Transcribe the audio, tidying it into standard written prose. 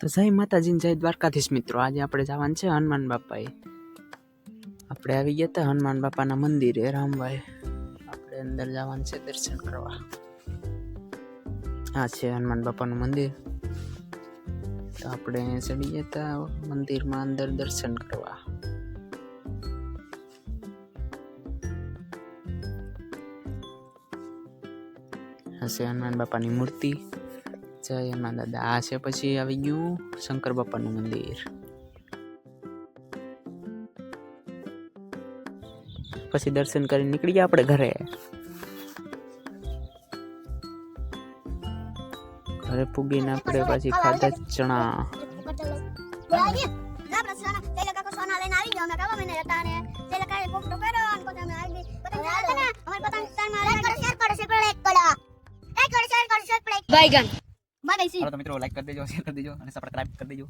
તો જય માતાજી જય દ્વારકાધીશ મિત્રો, આજે આપણે જવાનું છે હનુમાન બાપાએ. આપણે આવી ગયા હતા હનુમાન બાપાના મંદિરે રામભાઈ. આપણે અંદર જવાનું છે દર્શન કરવા. આ છે હનુમાન બાપાનું મંદિર. તો આપણે ચડી ગયા હતા મંદિરમાં અંદર દર્શન કરવા. આ છે હનુમાન બાપાની મૂર્તિ. જય હનુમાન દાદા. આ છે પછી આવી ગયું શંકર બાપાનું મંદિર. પછી દર્શન કરીને નીકળી ગયા આપણે ઘરે. ઘરે પૂગીને આપણે પછી ખાધા ચણા. बैगन મિત્રો લાઈક કરી દેજો, શેર કરી દેજો અને સબસ્ક્રાઇબ કરી દેજો.